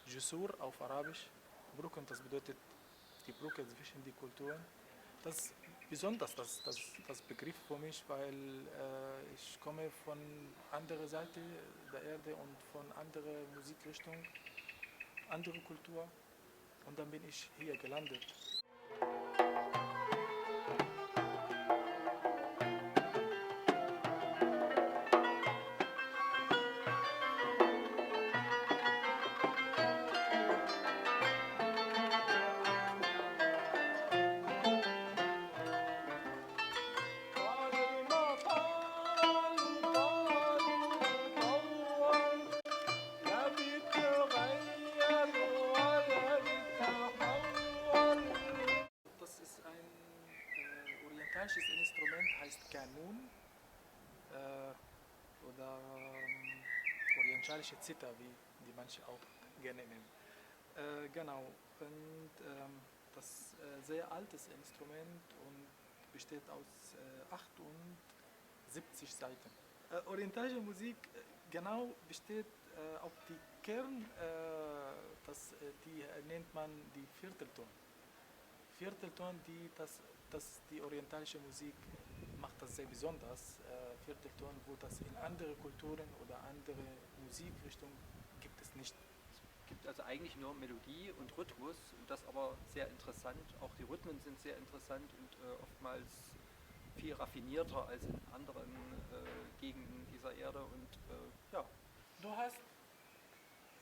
Jusur auf Arabisch, Brücken, das bedeutet die Brücke zwischen die Kulturen. Das ist besonders das Begriff für mich, weil ich komme von anderer Seite der Erde und von anderer Musikrichtung, andere Kultur und dann bin ich hier gelandet. Das ist ein orientalisches Instrument, heißt Kanun oder orientalische Zither, wie die manche auch gerne nennen. Genau, und das ist ein sehr altes Instrument und besteht aus 78 Seiten. Orientalische Musik genau besteht auf die Kern, die nennt man die Viertelton. Viertelton, die orientalische Musik macht das sehr besonders. Viertelton, wo das in andere Kulturen oder andere Musikrichtungen gibt es nicht. Es gibt also eigentlich nur Melodie und Rhythmus und das aber sehr interessant. Auch die Rhythmen sind sehr interessant und oftmals viel raffinierter als in anderen Gegenden dieser Erde und ja. Du hast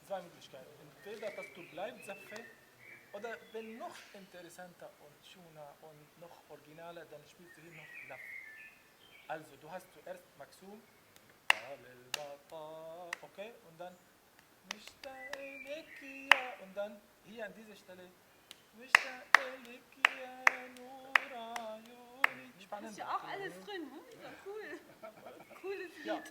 zwei Möglichkeiten. Entweder, dass du bleibst Zapfe oder wenn noch interessanter und schöner und noch originaler, dann spielst du hier noch Laf. Also, du hast zuerst Maxum, okay, und dann und dann hier an dieser Stelle spannend. Ist ja auch alles drin, ne? Ist ja cool. Cooles Lied. Ja.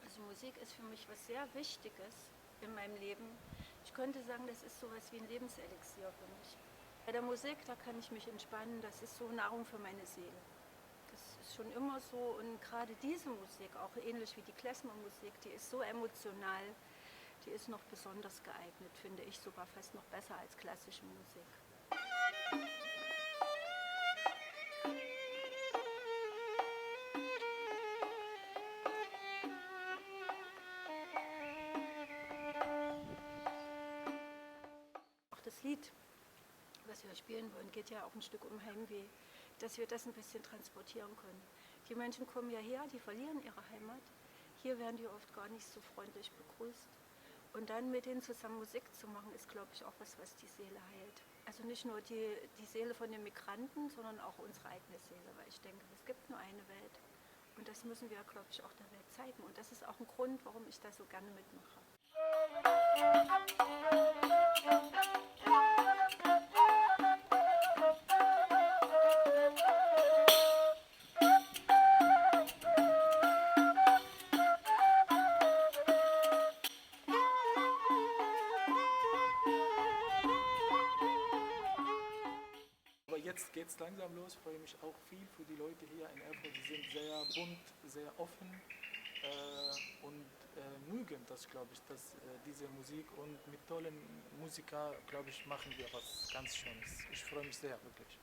Also Musik ist für mich was sehr Wichtiges in meinem Leben. Ich könnte sagen, das ist sowas wie ein Lebenselixier für mich. Bei der Musik, da kann ich mich entspannen, das ist so Nahrung für meine Seele. Das ist schon immer so und gerade diese Musik, auch ähnlich wie die Klezmermusik, die ist so emotional, die ist noch besonders geeignet, finde ich sogar fast noch besser als klassische Musik. Auch das Lied, was wir spielen wollen, geht ja auch ein Stück um Heimweh, dass wir das ein bisschen transportieren können. Die Menschen kommen ja her, die verlieren ihre Heimat. Hier werden die oft gar nicht so freundlich begrüßt. Und dann mit denen zusammen Musik zu machen, ist, glaube ich, auch was die Seele heilt. Also nicht nur die Seele von den Migranten, sondern auch unsere eigene Seele. Weil ich denke, es gibt nur eine Welt. Und das müssen wir, glaube ich, auch der Welt zeigen. Und das ist auch ein Grund, warum ich da so gerne mitmache. Jetzt geht es langsam los, freue mich auch viel für die Leute hier in Erfurt. Die sind sehr bunt, sehr offen und mögen das, glaube ich, diese Musik. Und mit tollen Musikern, glaube ich, machen wir was ganz Schönes. Ich freue mich sehr, wirklich.